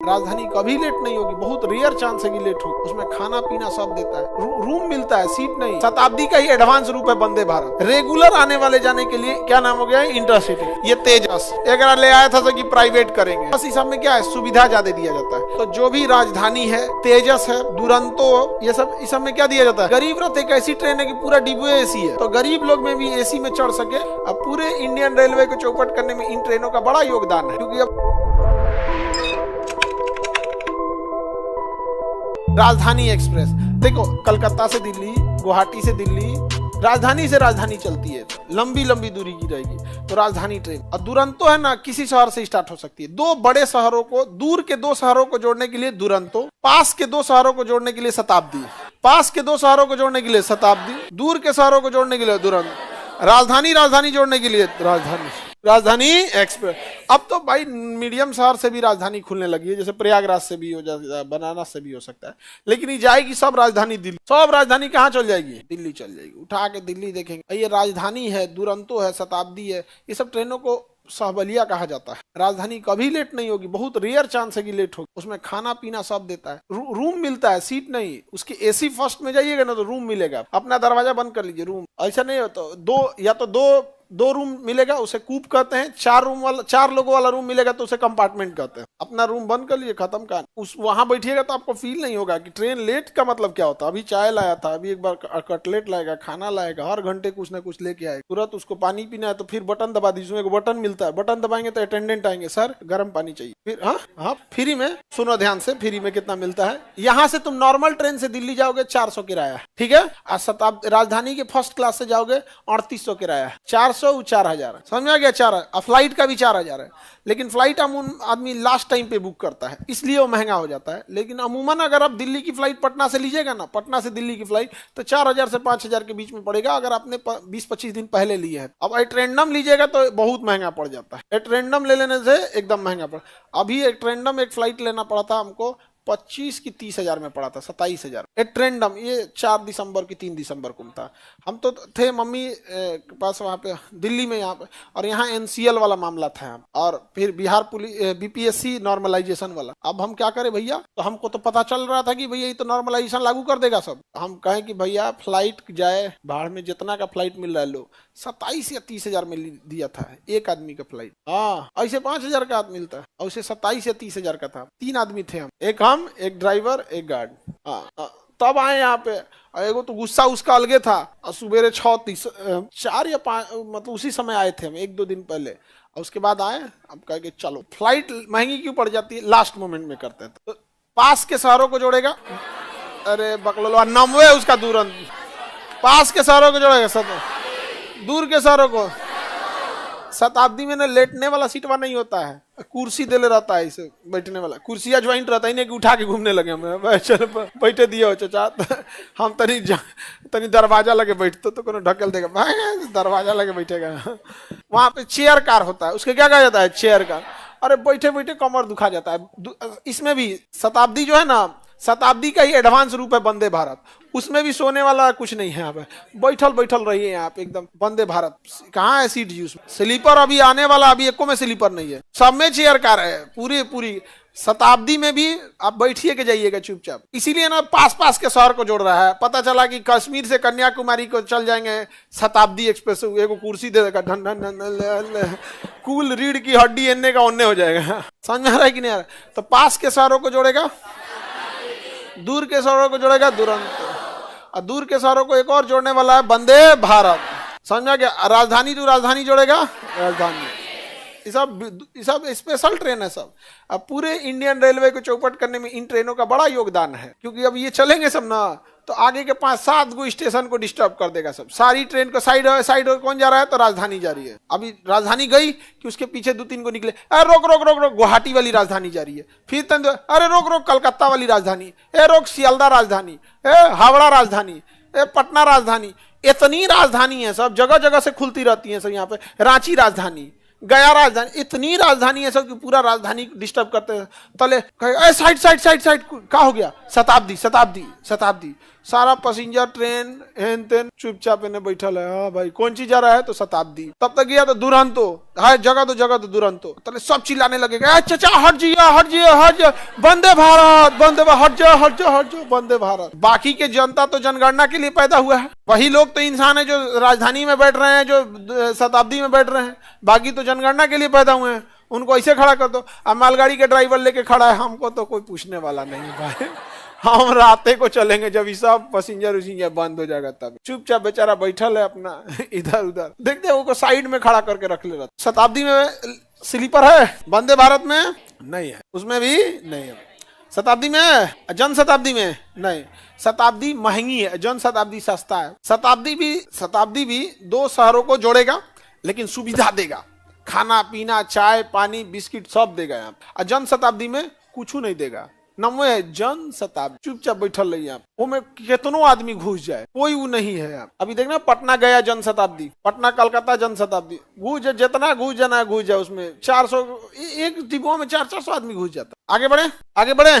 राजधानी कभी लेट नहीं होगी, बहुत रेयर चांस है कि लेट हो। उसमें खाना पीना सब देता है, रूम मिलता है, सीट नहीं। शताब्दी का ही एडवांस रूप है वंदे भारत। रेगुलर आने वाले जाने के लिए क्या नाम हो गया है, इंटरसिटी। ये तेजस एक ले आया था कि प्राइवेट करेंगे, बस इस सब में क्या है, सुविधा ज्यादा दिया जाता है। तो जो भी राजधानी है, तेजस है, दुरंतो, ये सब इस सब में क्या दिया जाता है। गरीब रथ एक ऐसी ट्रेन है कि पूरा डिब्बे एसी है, तो गरीब लोग में भी एसी में चढ़ सके। अब पूरे इंडियन रेलवे को चौपट करने में इन ट्रेनों का बड़ा योगदान है, क्योंकि अब राजधानी एक्सप्रेस देखो, कलकत्ता से दिल्ली, गुवाहाटी से दिल्ली, राजधानी से राजधानी चलती है, लंबी लंबी दूरी की रहेगी, तो राजधानी ट्रेन। और दुरंतो है ना, किसी शहर से स्टार्ट हो सकती है। दो बड़े शहरों को, दूर के दो शहरों को जोड़ने के लिए दुरंतो, पास के दो शहरों को जोड़ने के लिए शताब्दी, पास के दो शहरों को जोड़ने के लिए शताब्दी, दूर के शहरों को जोड़ने के लिए दुरंतो, राजधानी जोड़ने के लिए राजधानी एक्सप्रेस। अब तो भाई मीडियम शहर से भी राजधानी खुलने लगी है, जैसे प्रयागराज से भी हो जाता है, बनारस से भी हो सकता है, लेकिन ये जाएगी सब राजधानी दिल्ली। सब राजधानी कहाँ चल जाएगी, दिल्ली चल जाएगी। उठा के दिल्ली देखेंगे। ये राजधानी है, दुरंतो है, शताब्दी है, ये सब ट्रेनों को सहबलिया कहा जाता है। राजधानी कभी लेट नहीं होगी, बहुत रेयर चांस है कि लेट होगी। उसमें खाना पीना सब देता है, रूम मिलता है, सीट नहीं। उसके एसी फर्स्ट में जाइएगा ना तो रूम मिलेगा, अपना दरवाजा बंद कर लीजिए, रूम। ऐसा नहीं हो तो दो रूम मिलेगा, उसे कूप कहते हैं। चार लोगों वाला रूम मिलेगा तो उसे कंपार्टमेंट कहते हैं। अपना रूम बंद कर लीजिए, खत्म का। वहां बैठिएगा तो आपको फील नहीं होगा कि ट्रेन लेट का मतलब क्या होता है। अभी चाय लाया था, अभी एक बार कटलेट लाएगा, खाना लाएगा, हर घंटे कुछ ना कुछ लेके आएगा। तुरंत उसको पानी पीना है तो फिर बटन दबा दीजिए, एक बटन मिलता है, बटन दबाएंगे तो अटेंडेंट आएंगे, सर गर्म पानी चाहिए। फिर हाँ फ्री में, सुनो ध्यान से, फ्री में कितना मिलता है। यहाँ से तुम नॉर्मल ट्रेन से दिल्ली जाओगे 400 किराया, ठीक है। राजधानी के फर्स्ट क्लास से जाओगे 3800 किराया, 400 4000, समझ आ गया। 4 फ्लाइट का भी 4000 है, लेकिन फ्लाइट आदमी लास्ट टाइम पे बुक करता है, इसलिए वो महंगा हो जाता है। लेकिन अमूमन अगर आप दिल्ली की फ्लाइट पटना से लीजिएगा ना, पटना से दिल्ली की फ्लाइट, तो 4000 से 5000 के बीच में पड़ेगा, अगर आपने 20-25 दिन पहले लिए है। अब एट्रेंडम लीजिएगा तो बहुत महंगा पड़ जाता है। एट्रेंडम ले लेने से एकदम महंगा पड़ा। अभी एट्रेंडम एक फ्लाइट लेना पड़ा था हमको, 25 की 30,000 में पड़ा था, 27,000 एट्रेंडम। ये 4 दिसंबर की 3 दिसंबर को था। हम तो थे मम्मी के पास वहाँ पे दिल्ली में, यहाँ पे। और यहाँ एनसीएल वाला मामला था, और फिर बिहार पुलिस बीपीएससी नॉर्मलाइजेशन वाला। अब हम क्या करें भैया, तो हमको तो पता चल रहा था कि भैया ये तो नॉर्मलाइजेशन लागू कर देगा सब। हम कहें कि भैया फ्लाइट जाए बाहर में, जितना का फ्लाइट मिल रहा है लो, 27 या 30,000 में दिया था एक आदमी का फ्लाइट। हाँ, ऐसे 5000 का मिलता है, और उसे 27 या 30,000 का था। 3 आदमी थे हम, एक ड्राइवर, एक गार्ड। तब आए यहाँ पे, एगो तो गुस्सा उसका अलगे था। और सुबेरे 4 या 5 मतलब उसी समय आए थे हम, 1-2 दिन पहले। और उसके बाद आए, अब कह के चलो फ्लाइट महंगी क्यों पड़ जाती है, लास्ट मोमेंट में करते हैं। तो पास के शहरों को जोड़ेगा, अरे बकलो नमवे उसका दूरंत, पास के शहरों को जोड़ेगा, सब दूर के शहरों को। शताब्दी में ना लेटने वाला सीटवा नहीं होता है, कुर्सी देले रहता है, इसे बैठने वाला कुर्सिया ज्वाइंट रहता है, इन्हें उठा के घूमने लगे हमें। चल बैठे दिए हो चाचा, हम तनी दरवाजा लगे बैठते तो कोनो ढकेल देगा, दरवाजा लगे बैठेगा। वहां पे चेयर कार होता है, उसके क्या कहा जाता है, चेयर कार। अरे बैठे बैठे कमर दुखा जाता है। इसमें भी शताब्दी जो है ना, शताब्दी का ही एडवांस रूप है वंदे भारत। उसमें भी सोने वाला कुछ नहीं है, यहाँ पे बैठल रहिए यहाँ पे एकदम। वंदे भारत कहाँ है सीट यूज, स्लीपर अभी आने वाला, अभी एको में स्लीपर नहीं है, सब में चेयर कार है पूरी। शताब्दी में भी आप बैठिए के जाइएगा चुपचाप। इसीलिए ना पास के शहर को जोड़ रहा है। पता चला कि कश्मीर से कन्याकुमारी को चल जाएंगे शताब्दी एक्सप्रेस, एगो कुर्सी दे देगा, ढन ढन ढन, कूल रीढ़ की हड्डी एने का ओन्ने हो जाएगा। समझ में आ रहा है कि नहीं आ रहा। तो पास के शहरों को जोड़ेगा, दूर के शहरों को जोड़ेगा दुरंतो, और दूर के शहरों को एक और जोड़ने वाला है वंदे भारत। समझा गया। राजधानी तो राजधानी जोड़ेगा, राजधानी। ये सब स्पेशल ट्रेन है सब। अब पूरे इंडियन रेलवे को चौपट करने में इन ट्रेनों का बड़ा योगदान है, क्योंकि अब ये चलेंगे सब ना, तो आगे के 5-7 गो स्टेशन को डिस्टर्ब कर देगा सब। सारी ट्रेन को साइड हो, कौन जा रहा है, तो राजधानी जा रही है। अभी राजधानी गई कि उसके पीछे 2-3 को निकले, अरे रोक, गुवाहाटी वाली राजधानी जा रही है। फिर अरे रोक, कलकत्ता वाली राजधानी, रोक सियालदा राजधानी, हावड़ा राजधानी, पटना राजधानी। इतनी राजधानी है सब, जगह जगह से खुलती रहती है सब। यहाँ पे रांची राजधानी, गया राजधानी, इतनी राजधानी है सब कि पूरा राजधानी डिस्टर्ब करते हैं। तले साइड क्या हो गया, शताब्दी सारा पैसेंजर ट्रेन हेन तेन चुपचाप ने बैठल है। हाँ भाई कौन चीज जा रहा है? तो शताब्दी। तब तक गया तो दुरंतो है, जगह तो दुरंतो। तो सब चिल्लाने लगेगा चाचा हट जाइए हट जाइए हट जाइए, वंदे भारत वंदे भारत, हट जाओ हट जाओ हट जाओ वंदे भारत। बाकी के जनता तो जनगणना के लिए पैदा हुआ है, वही लोग तो इंसान है जो राजधानी में बैठ रहे हैं, जो शताब्दी में बैठ रहे हैं। बाकी तो जनगणना के लिए पैदा हुए हैं, उनको ऐसे खड़ा कर दो। अब मालगाड़ी के ड्राइवर लेके खड़ा है, हमको तो कोई पूछने वाला नहीं भाई, हम राते को चलेंगे जब ये सब पैसेंजर उसीजर बंद हो जाएगा तब। चुपचाप बेचारा बैठल है अपना इधर उधर, देखते हैं वो साइड में खड़ा करके रख ले रहा। शताब्दी में स्लीपर है, वंदे भारत में नहीं है, उसमें भी नहीं है। शताब्दी में, जन शताब्दी में नहीं। शताब्दी महंगी है, जन शताब्दी सस्ता है। शताब्दी भी दो शहरों को जोड़ेगा लेकिन सुविधा देगा, खाना पीना चाय पानी बिस्किट सब देगा यहाँ। और जन शताब्दी में कुछ नहीं देगा, नमो है जन शताब्दी। चुपचाप बैठल रही आप, वो में कितनों आदमी घुस जाए कोई वो नहीं है। आप अभी देखना पटना गया जन शताब्दी, पटना कलकत्ता जन शताब्दी, घुस जितना घुस जाना घुस जाए, उसमें 400 एक डिब्बों में 400 आदमी घुस जाता। आगे बढ़े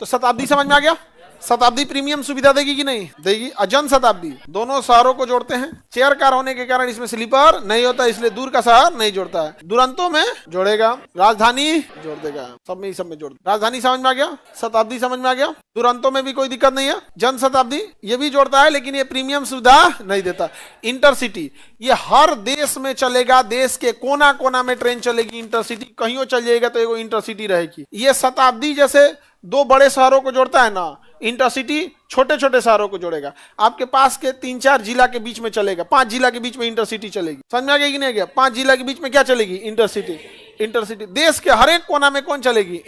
तो शताब्दी समझ में आ गया। शताब्दी प्रीमियम सुविधा देगी कि नहीं देगी। अजन शताब्दी दोनों शहरों को जोड़ते हैं, चेयर कार होने के कारण इसमें स्लीपर नहीं होता, इसलिए दूर का शहर नहीं जोड़ता है। दुरंतो में जोड़ेगा, राजधानी जोड़ देगा, सब में जोड़। राजधानी समझ में आ गया, शताब्दी समझ में आ गया, दुरंतो में भी कोई दिक्कत नहीं है। जन शताब्दी ये भी जोड़ता है लेकिन ये प्रीमियम सुविधा नहीं देता। इंटरसिटी ये हर देश में चलेगा, देश के कोना कोना में ट्रेन चलेगी। इंटरसिटी कहीं चल जाएगा तो एगो इंटरसिटी रहेगी। ये शताब्दी जैसे दो बड़े शहरों को जोड़ता है ना, इंटरसिटी छोटे छोटे शहरों को जोड़ेगा। आपके पास के 3-4 जिला के बीच में चलेगा, 5 जिला के बीच में इंटरसिटी चलेगी। समझ में आ गया कि नहीं गया? 5 जिला के बीच में क्या चलेगी? इंटरसिटी। देश के हर एक कोना में कौन चलेगी?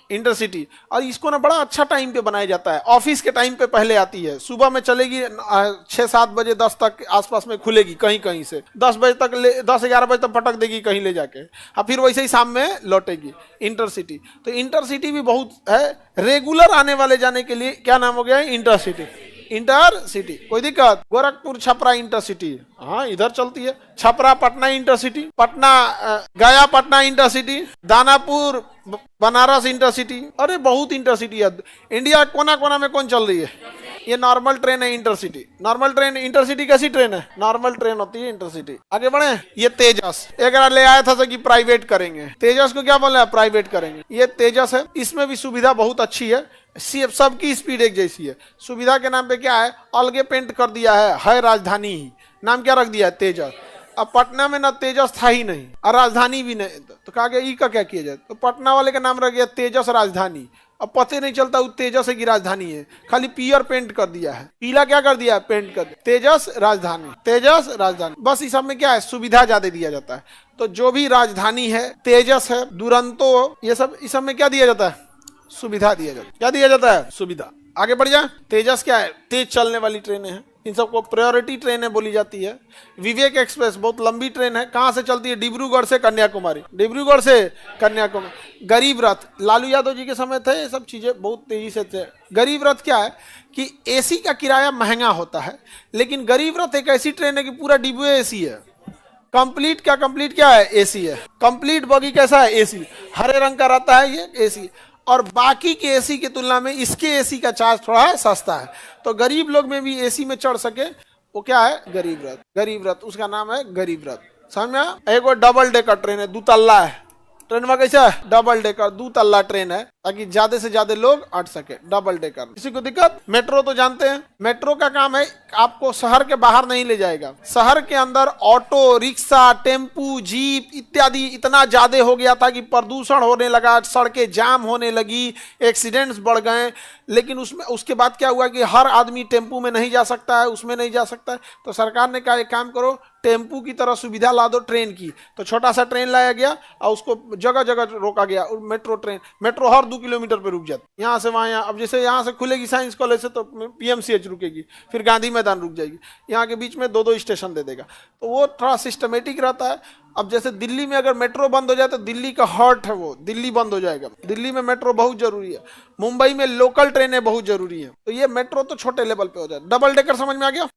इंटरसिटी। और इसको ना बड़ा अच्छा टाइम पे बनाया जाता है, ऑफिस के टाइम पे पहले आती है, सुबह में चलेगी 6-7 बजे 10 तक आसपास में खुलेगी, कहीं से 10-11 बजे तक पटक देगी कहीं ले जाके, और फिर वैसे ही शाम में लौटेगी। इंटरसिटी, तो इंटरसिटी भी बहुत है। रेगुलर आने वाले जाने के लिए क्या नाम हो गया है? इंटरसिटी। कोई दिक्कत? गोरखपुर छपरा इंटरसिटी, हाँ इधर चलती है। छपरा पटना इंटरसिटी, पटना गया पटना इंटरसिटी, दानापुर बनारस इंटरसिटी। अरे बहुत इंटरसिटी है। इंडिया कोना कोना में कौन चल रही है? ये नॉर्मल ट्रेन है इंटरसिटी। नॉर्मल ट्रेन इंटरसिटी कैसी ट्रेन है? नॉर्मल ट्रेन होती है इंटरसिटी। आगे बढ़े। ये तेजस एक ले आया था कि प्राइवेट करेंगे, तेजस को क्या बोला? प्राइवेट करेंगे। ये तेजस है, इसमें भी सुविधा बहुत अच्छी है, सबकी स्पीड एक जैसी है। सुविधा के नाम पे क्या है? अलगे पेंट कर दिया है राजधानी ही, नाम क्या रख दिया है? तेजस। अब पटना में ना तेजस था ही नहीं और राजधानी भी नहीं, तो कहा गया ई का क्या किया जाए? तो पटना वाले का नाम रख गया तेजस राजधानी। अब पता नहीं चलता वो तेजस है कि राजधानी है, खाली पीयर पेंट कर दिया है। पीला क्या कर दिया है? पेंट कर दिया। तेजस राजधानी। बस इस सब में क्या है? सुविधा ज्यादा दिया जाता है। तो जो भी राजधानी है, तेजस है, दुरंतो, ये सब इस सब में क्या दिया जाता है? सुविधा दिया जाता है। क्या दिया जाता है? सुविधा। आगे बढ़ जाए। तेजस क्या है? तेज चलने वाली ट्रेनें हैं, इन सबको प्रायोरिटी ट्रेनें बोली जाती है। विवेक एक्सप्रेस बहुत लंबी ट्रेन है, कहाँ से चलती है? डिब्रूगढ़ से कन्याकुमारी। गरीब रथ लालू यादव जी के समय थे, ये सब चीजें बहुत तेजी से थे। गरीब रथ क्या है कि एसी का किराया महंगा होता है, लेकिन गरीब रथ एक ऐसी ट्रेन है कि पूरा डिब्बे एसी है। कंप्लीट क्या है? एसी है। कंप्लीट बॉगी कैसा है? एसी, हरे रंग का रहता है ये एसी। और बाकी के एसी की तुलना में इसके एसी का चार्ज थोड़ा सस्ता है, तो गरीब लोग में भी एसी में चढ़ सके, वो क्या है? गरीब रथ, उसका नाम है गरीब रथ। समझ में? एक डबल डेकर ट्रेन है, 2 तल्ला है। ट्रेन में कैसा है? डबल डेकर, 2 तल्ला ट्रेन है, ताकि ज्यादा से ज्यादा लोग अट सके। Double decker. किसी को दिक्कत? मेट्रो तो जानते हैं, मेट्रो का काम है आपको शहर के बाहर नहीं ले जाएगा, शहर के अंदर ऑटो रिक्शा टेम्पू जीप इत्यादि इतना ज्यादा हो गया था कि प्रदूषण होने लगा, सड़कें जाम होने लगी, एक्सीडेंट्स बढ़ गए। लेकिन उसके बाद क्या हुआ कि हर आदमी टेम्पू में नहीं जा सकता है, उसमें नहीं जा सकता है, तो सरकार ने कहा एक काम करो, टेम्पू की तरह सुविधा ला दो ट्रेन की। तो छोटा सा ट्रेन लाया गया और उसको जगह जगह रोका गया। मेट्रो ट्रेन, मेट्रो हर 2 किलोमीटर पे रुक जाती, यहाँ से वहाँ। अब जैसे यहाँ से खुलेगी साइंस कॉलेज से तो PMCH रुकेगी, फिर गांधी मैदान रुक जाएगी, यहाँ के बीच में 2-2 स्टेशन दे देगा, तो वो थोड़ा सिस्टमेटिक रहता है। अब जैसे दिल्ली में अगर मेट्रो बंद हो जाए तो दिल्ली का हार्ट है वो, दिल्ली बंद हो जाएगा। दिल्ली में मेट्रो बहुत जरूरी है, मुंबई में लोकल ट्रेनें बहुत जरूरी है। तो ये मेट्रो तो छोटे लेवल पे हो जाए। डबल डेकर समझ में आ गया?